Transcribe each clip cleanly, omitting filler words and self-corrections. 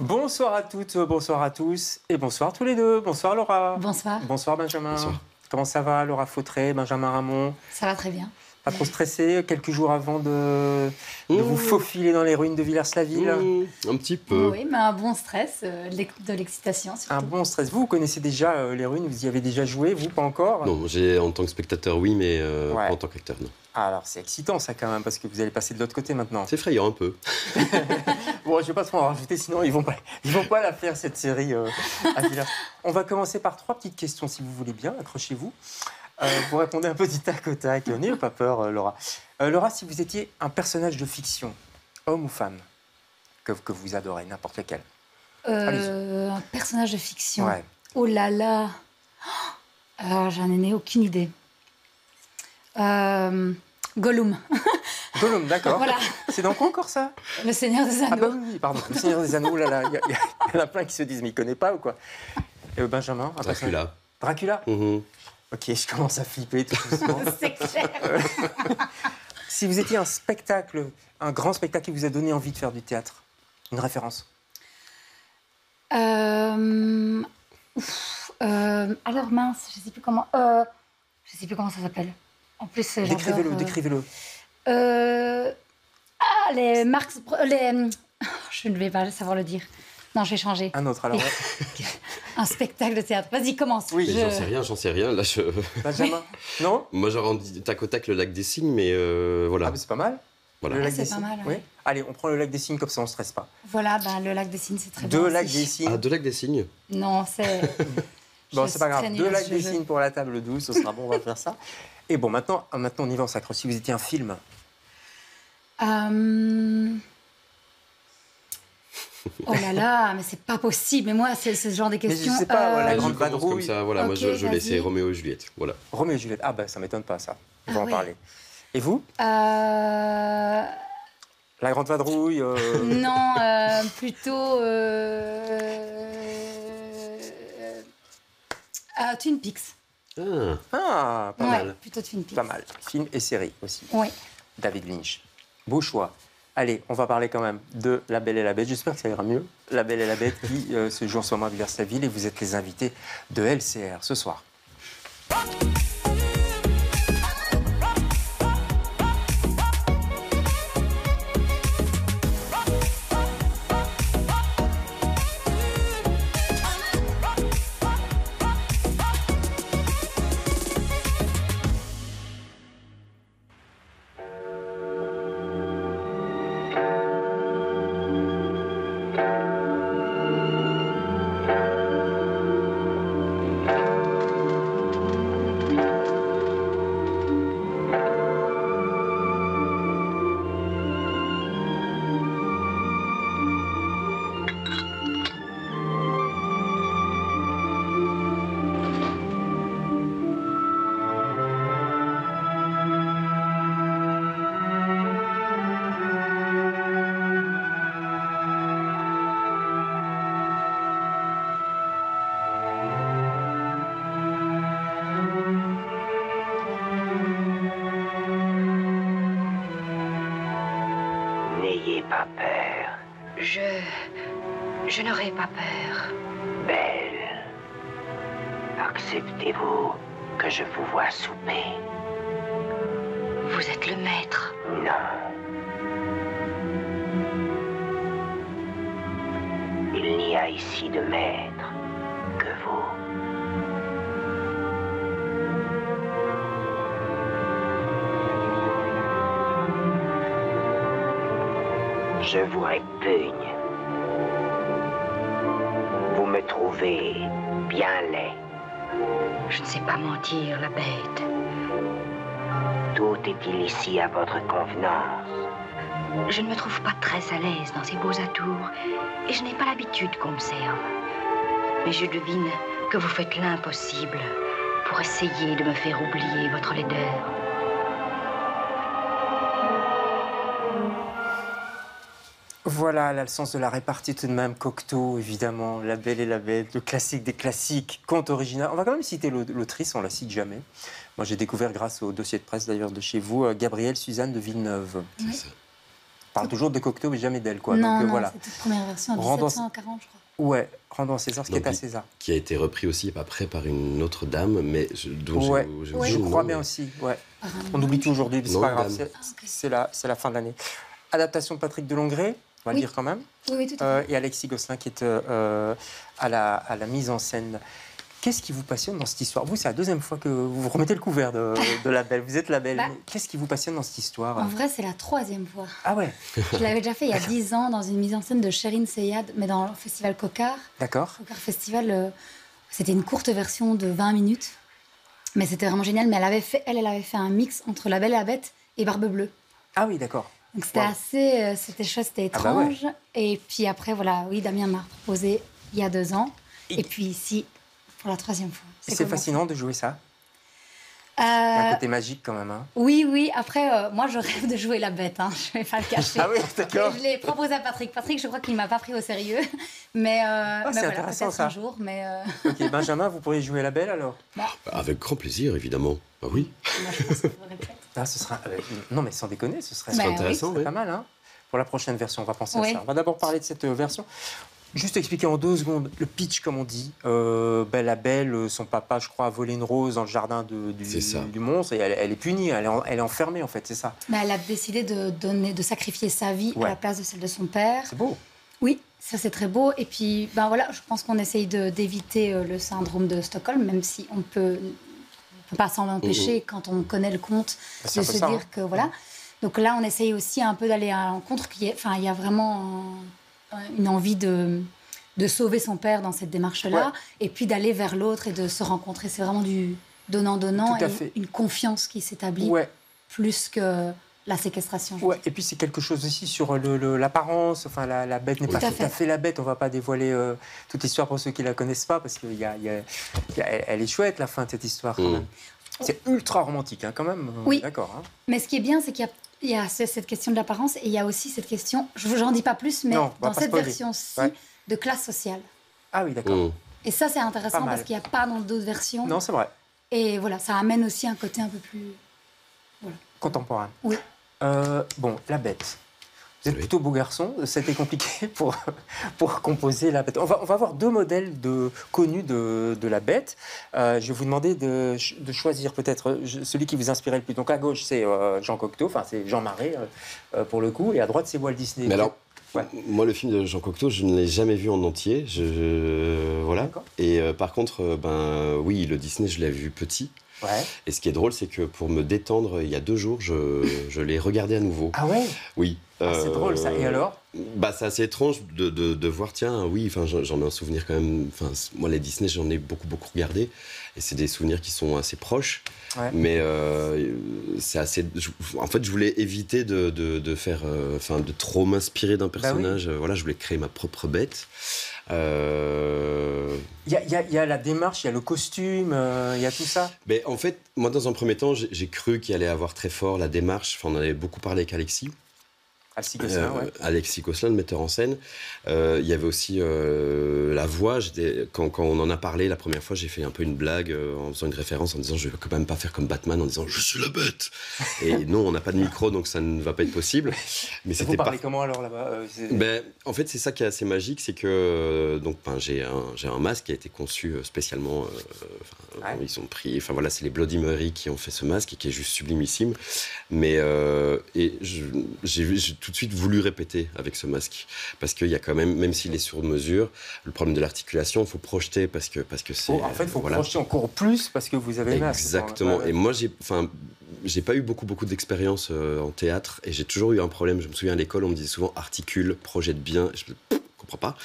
Bonsoir à toutes, bonsoir à tous et bonsoir tous les deux. Bonsoir Laura. Bonsoir. Bonsoir Benjamin. Bonsoir. Comment ça va Laura Fautré, Benjamin Ramon? Ça va très bien. Pas trop stressé quelques jours avant de vous faufiler dans les ruines de Villers-la-Ville? Un petit peu. Oui, mais un bon stress, de l'excitation surtout. Un bon stress. Vous connaissez déjà les ruines, vous y avez déjà joué, vous pas encore? Non, en tant que spectateur, oui, mais Ouais. pas en tant qu'acteur, non. Alors c'est excitant ça quand même, parce que vous allez passer de l'autre côté maintenant. C'est effrayant un peu. Bon, je vais pas trop en rajouter, sinon ils vont pas la faire cette série à Villers. On va commencer par 3 petites questions si vous voulez bien, accrochez-vous. Vous répondez un peu du tac au tac. N'ayez pas peur, Laura. Laura, si vous étiez un personnage de fiction, homme ou femme, que vous adorez, n'importe lequel. Un personnage de fiction. Ouais. Oh là là. J'en ai aucune idée. Gollum. Gollum, d'accord. Voilà. C'est dans quoi encore ça? Le Seigneur des Ah Anneaux. bah oui, pardon. Le Seigneur des Anneaux, là, il y en a plein qui se disent, mais il connaît pas ou quoi? Et Benjamin, un personnage- Dracula. Dracula. Mhm. Ok, je commence à flipper tout doucement. C'est clair. Si vous étiez un spectacle, un grand spectacle qui vous a donné envie de faire du théâtre, une référence? Alors mince, je sais plus comment. Je sais plus comment ça s'appelle. En plus, Décrivez-le, j'adore, décrivez-le. les marques. Je ne vais pas savoir le dire. Non, je vais changer. Un autre, alors. Un spectacle de théâtre. Vas-y, commence. Oui. Mais j'en sais rien. Là, Benjamin? Non? Moi, j'aurais dit tac au tac le lac des cygnes, mais voilà. Ah, mais c'est pas mal. Voilà. Le Ah, lac c'est des pas Cygnes. mal, Oui. ouais. Allez, on prend le lac des Cygnes, comme ça on ne stresse pas. Voilà, le lac des Cygnes, c'est très Deux bien. lacs aussi. des Cygnes. Ah, deux lacs des cygnes. Non, c'est. Bon, Je c'est pas suis grave. très nulle Deux à lacs ce des jeu. Cygnes pour la table 12, ce sera bon, on va faire ça. Et bon, maintenant on y va, on s'accroche. Si vous étiez un film, Oh là là, mais c'est pas possible. Mais moi, c'est ce genre de je questions. sais pas, la Je grande commence vadrouille. comme ça, voilà. Moi, Ok, je vas-y. laissais Roméo et Juliette. Voilà. Roméo et Juliette. Ah, bah ça m'étonne pas, ça. On va Ah en ouais. parler. Et vous? Euh, La grande vadrouille Non, plutôt. Twin Peaks. Ah, Ah, pas Ouais, mal. plutôt Twin Peaks. Pas mal. Film et série aussi. Oui. David Lynch. Beau choix. Allez, on va parler quand même de La Belle et la Bête. J'espère que ça ira mieux. La Belle et la Bête qui se joue en ce moment à Villers-la-Ville et vous êtes les invités de LCR ce soir. N'ayez pas peur, Je n'aurais pas peur. belle. Acceptez-vous que je vous vois souper? Vous êtes le maître. Non. Il n'y a ici de maître que vous. Je vous répugne. Vous me trouvez bien laid. Je ne sais pas mentir, la bête. Tout est-il ici à votre convenance? Je ne me trouve pas très à l'aise dans ces beaux atours et je n'ai pas l'habitude qu'on me serve. Mais je devine que vous faites l'impossible pour essayer de me faire oublier votre laideur. Voilà, elle a le sens de la répartie tout de même. Cocteau, évidemment, La Belle et la Bête, le classique des classiques, conte original. On va quand même citer l'autrice, on la cite jamais. Moi, j'ai découvert grâce au dossier de presse d'ailleurs de chez vous, Gabrielle Suzanne de Villeneuve. c'est ça. On parle toujours de Cocteau, mais jamais d'elle, quoi. Non, Donc, non, voilà. c'était la première version en Rendons- 1740, je crois. Ouais, rendons à César ce qui Donc, est à César. Qui a été repris aussi après par une autre dame, mais dont Ouais, j'ai Ouais. oublié je le crois nom, bien mais- aussi, ouais. Par un On oublie tout aujourd'hui, mais c'est Non, pas grave, dame. c'est la fin de l'année. Adaptation de Patrick Delongret, on va le Oui. dire quand même, Oui, oui, tout à fait. et Alexis Gosselin qui est à la mise en scène. Qu'est-ce qui vous passionne dans cette histoire? Vous, c'est la deuxième fois que vous remettez le couvert de La Belle. Vous êtes La Belle. Bah. Mais qu'est-ce qui vous passionne dans cette histoire? En vrai, c'est la 3e fois. Ah ouais, Je l'avais déjà fait il y a 10 ans dans une mise en scène de Sherine Seyad, mais dans le festival Cocard. d'accord. Cocard Festival, c'était une courte version de 20 minutes. Mais c'était vraiment génial. Mais elle avait fait un mix entre La Belle et la Bête et Barbe Bleue. Ah oui, d'accord. Donc c'était Wow. assez, c'était chouette, c'était Ah bah ouais. étrange. Et puis après, voilà, oui, Damien m'a proposé il y a 2 ans. Et- Et puis ici, pour la 3e fois. C'est comme fascinant de jouer ça. ça. Il y a un côté magique quand même. Hein. Oui, oui. Après, moi, je rêve de jouer la Bête. Hein. Je vais pas le cacher. Ah oui, d'accord. Je l'ai proposé à Patrick. Patrick, je crois qu'il m'a pas pris au sérieux. Mais, mais c'est voilà, intéressant, peut-être ça. un jour. Mais Ok, Benjamin, vous pourriez jouer La Belle alors? Avec grand plaisir, évidemment. Ah oui, moi, je pense qu'il faudrait peut-être. Ah, ce sera. Non, mais sans déconner, ce serait Bah, oui. intéressant, c'est oui. pas mal. Hein. Pour la prochaine version, on va penser à Oui. ça. On va d'abord parler de cette version. Juste expliquer en 2 secondes le pitch, comme on dit. La Belle, son papa, je crois, a volé une rose dans le jardin C'est ça. du monstre et elle est punie, elle est enfermée en fait, c'est ça. Mais elle a décidé de sacrifier sa vie Ouais. à la place de celle de son père. C'est beau. Oui, ça c'est très beau. Et puis, ben voilà, je pense qu'on essaye d'éviter le syndrome de Stockholm, même si on peut pas s'en empêcher quand on connaît le conte C'est de un peu se ça, dire hein. que voilà. Donc là, on essaye aussi un peu d'aller à l'encontre. Il y a vraiment une envie de sauver son père dans cette démarche-là, Ouais. et puis d'aller vers l'autre et de se rencontrer. C'est vraiment du donnant-donnant Tout à et fait. une confiance qui s'établit Ouais. plus que la séquestration. je Ouais, et puis c'est quelque chose aussi sur l'apparence. Enfin, la bête n'est Tout pas à tout à fait. fait la bête. On va pas dévoiler toute l'histoire pour ceux qui la connaissent pas, parce elle est chouette la fin de cette histoire. Quand Mm. même. C'est ultra romantique, hein, quand même. On Oui. est d'accord. Hein. Mais ce qui est bien, c'est qu'il y a cette question de l'apparence et il y a aussi cette question, je n'en dis pas plus, mais Non, on va dans pas cette spoiler. version-ci, Ouais. de classe sociale. Ah oui, d'accord. Mm. Et ça, c'est intéressant Pas mal. parce qu'il n'y a pas dans d'autres versions. Non, c'est vrai. Et voilà, ça amène aussi un côté un peu plus... Contemporain. Oui. Bon, la bête. Vous êtes Oui. plutôt beau garçon. C'était compliqué pour composer la bête. On va avoir 2 modèles connus de la bête. Je vais vous demander de choisir peut-être celui qui vous inspirait le plus. Donc à gauche, c'est Jean Cocteau, enfin c'est Jean Marais pour le coup, et à droite, c'est Walt Disney. Mais alors, Ouais. moi, le film de Jean Cocteau, je ne l'ai jamais vu en entier. Voilà. D'accord. Et par contre, oui, le Disney, je l'ai vu petit. Ouais. Et ce qui est drôle, c'est que pour me détendre, il y a 2 jours, je l'ai regardé à nouveau. Ah ouais. Oui. Ah, c'est drôle ça. Et alors? C'est assez étrange de voir, tiens, oui, enfin, j'en ai un souvenir quand même. Enfin, moi, les Disney, j'en ai beaucoup regardé. Et c'est des souvenirs qui sont assez proches. Ouais. Mais c'est assez. En fait, je voulais éviter de faire. Enfin, de trop m'inspirer d'un personnage. Voilà, je voulais créer ma propre bête. Il y a la démarche, il y a le costume, il y a tout ça. Mais en fait, moi, dans un premier temps, j'ai cru qu'il allait avoir très fort la démarche. Enfin, on en avait beaucoup parlé avec Alexis. Alexis Gosselin, ouais. Alexis Gosselin, le metteur en scène. Il y avait aussi la voix. Quand on en a parlé la première fois, j'ai fait un peu une blague en faisant une référence en disant je ne vais quand même pas faire comme Batman en disant je suis la bête. Et non, on n'a pas de micro, donc ça ne va pas être possible. Mais Vous c'était parlez pas. comment alors là-bas? En fait, c'est ça qui est assez magique, c'est que j'ai un masque qui a été conçu spécialement. Ouais. Ils ont pris. Enfin voilà, c'est les Bloody Mary qui ont fait ce masque et qui est juste sublimissime. Mais j'ai tout de suite voulu répéter avec ce masque parce qu'il y a quand même s'il est sur mesure, le problème de l'articulation, il faut projeter parce que c'est. En fait, il faut projeter encore plus parce que vous avez le masque. Exactement. Ouais. Et moi, j'ai pas eu beaucoup d'expérience en théâtre et j'ai toujours eu un problème. Je me souviens à l'école, on me disait souvent articule, projette bien. Je comprends pas.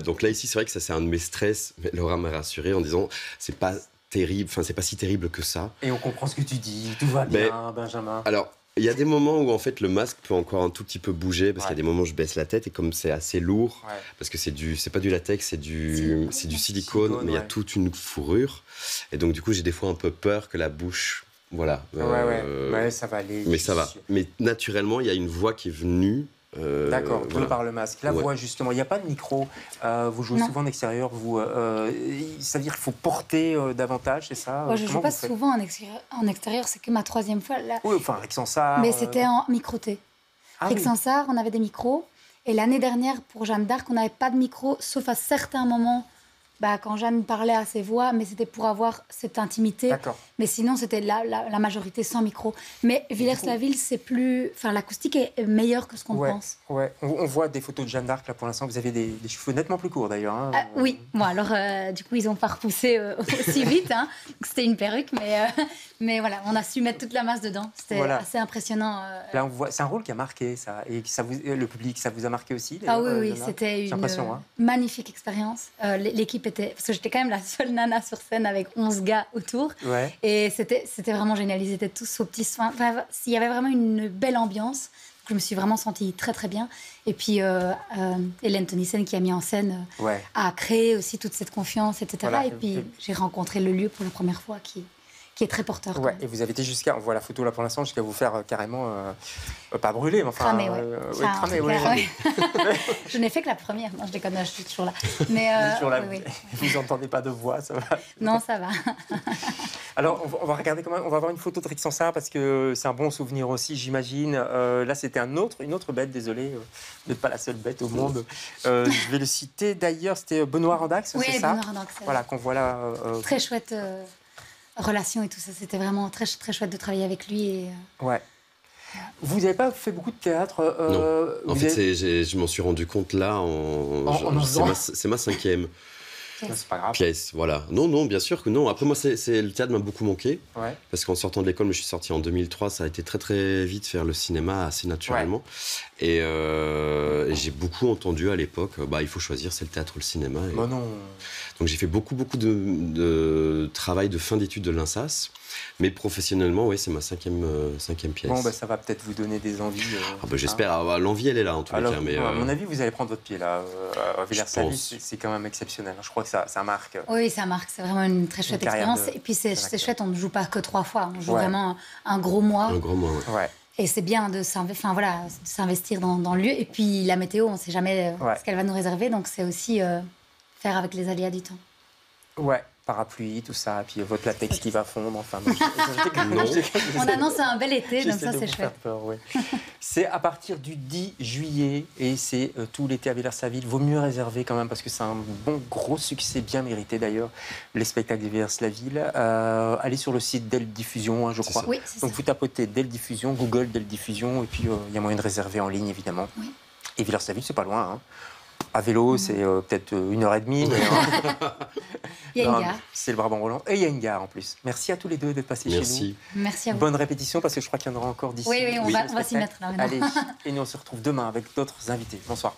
Donc là, ici, c'est vrai que ça, c'est un de mes stress. Mais Laura m'a rassuré en disant c'est pas terrible, enfin, c'est pas si terrible que ça. Et on comprend ce que tu dis, tout va bien, Benjamin. Alors, il y a des moments où en fait le masque peut encore un tout petit peu bouger parce Ouais. qu'il y a des moments où je baisse la tête et comme c'est assez lourd, Ouais. parce que c'est pas du latex, c'est du silicone, mais il y a ouais. toute une fourrure et donc du coup j'ai des fois un peu peur que la bouche, voilà. Ouais, ça va aller. Mais ça va. Mais naturellement il y a une voix qui est venue. D'accord, voilà. par le masque. La Ouais. voix, justement, il n'y a pas de micro. Vous jouez Non. souvent en extérieur. Ça veut dire qu'il faut porter davantage, c'est ça? Moi, je Comment joue pas vous faites? souvent en extérieur, c'est que ma 3e fois. Là. Oui, enfin, avec Sansard. Mais c'était en microté. Ah oui. Rixensart, on avait des micros. Et l'année dernière, pour Jeanne d'Arc, on n'avait pas de micro, sauf à certains moments, quand Jeanne parlait à ses voix, mais c'était pour avoir cette intimité. D'accord. Mais sinon, c'était la majorité sans micro. Mais Villers-la-Ville, c'est plus... Enfin, l'acoustique est meilleure que ce qu'on pense. Ouais. On voit des photos de Jeanne d'Arc, là, pour l'instant. Vous avez des cheveux nettement plus courts, d'ailleurs. Hein. Oui, bon, alors, du coup, ils n'ont pas repoussé aussi vite. Hein. C'était une perruque, mais voilà, on a su mettre toute la masse dedans. C'était assez impressionnant. Là, on voit... C'est un rôle qui a marqué, ça. Et le public, ça vous a marqué aussi, Ah oui, Jeanne c'était une hein. magnifique expérience. L'équipe était... Parce que j'étais quand même la seule nana sur scène avec 11 gars autour. Ouais. Et c'était vraiment génial. Ils étaient tous aux petits soins. Enfin, il y avait vraiment une belle ambiance. Je me suis vraiment sentie très, très bien. Et puis, Hélène Tonissen, qui a mis en scène, a créé aussi toute cette confiance, etc. Voilà. Et puis, j'ai rencontré le lieu pour la première fois, qui est très porteur. Ouais, et vous avez été jusqu'à, on voit la photo là pour l'instant, jusqu'à vous faire carrément, pas brûler, mais enfin... Cramer, cramer, ouais. Je n'ai fait que la première. Non, je déconne, je suis toujours là. Mais, vous n'entendez pas de voix, ça va? Non, ça va. Alors, on va regarder comment, on va avoir une photo de Rixensart parce que c'est un bon souvenir aussi, j'imagine. Là, c'était une autre bête, désolé, vous n'êtes pas la seule bête au monde. Je vais le citer d'ailleurs, c'était Benoît Randax, c'est ça? Benoît Randax. Voilà, qu'on voit là. Très chouette relation et tout ça, c'était vraiment très, très chouette de travailler avec lui. Ouais. Vous n'avez pas fait beaucoup de théâtre Non, en fait, je m'en suis rendu compte là, c'est ma 5e. C'est pas grave. Pièce, voilà. Non, bien sûr que non. Après, moi, le théâtre m'a beaucoup manqué. Ouais. Parce qu'en sortant de l'école, je suis sorti en 2003, ça a été très, très vite faire le cinéma, assez naturellement. Ouais. Et j'ai beaucoup entendu à l'époque, il faut choisir, c'est le théâtre ou le cinéma. Bah non. Donc, j'ai fait beaucoup de travail de fin d'études de l'INSAS. Mais professionnellement, oui, c'est ma 5e pièce. Bon, ça va peut-être vous donner des envies. J'espère. L'envie, elle est là, en tous les cas. Mais, à mon avis, vous allez prendre votre pied là. À Villers-la-Ville, c'est quand même exceptionnel. Je crois que ça marque. Oui, ça marque. C'est vraiment une très chouette expérience. Et puis, c'est chouette, on ne joue pas que 3 fois. On joue vraiment un gros mois. Un gros mois, ouais. Et c'est bien de s'investir dans le lieu. Et puis, la météo, on ne sait jamais ce qu'elle va nous réserver. Donc, c'est aussi faire avec les aléas du temps. Ouais. Parapluie, tout ça, puis votre latex qui va fondre, enfin... On annonce un bel été, donc ça, c'est chouette. C'est à partir du 10 juillet, et c'est tout l'été à Villers-la-Ville. Vaut mieux réserver quand même, parce que c'est un bon gros succès, bien mérité d'ailleurs, les spectacles de Villers-la-Ville. Allez sur le site d'Elle Diffusion, je crois. Oui, donc vous tapotez D'Elle Diffusion, Google D'Elle Diffusion, et puis il y a moyen de réserver en ligne, évidemment. Oui. Et Villers-la-Ville, c'est pas loin, hein. À vélo, c'est peut-être 1h30. Mais, il y a une gare. C'est le Brabant-Roland. Et il y a une gare en plus. Merci à tous les deux d'être passés chez nous. Merci à vous. Bonne répétition parce que je crois qu'il y en aura encore d'ici. Oui, on va s'y mettre là maintenant. Allez, et nous on se retrouve demain avec d'autres invités. Bonsoir.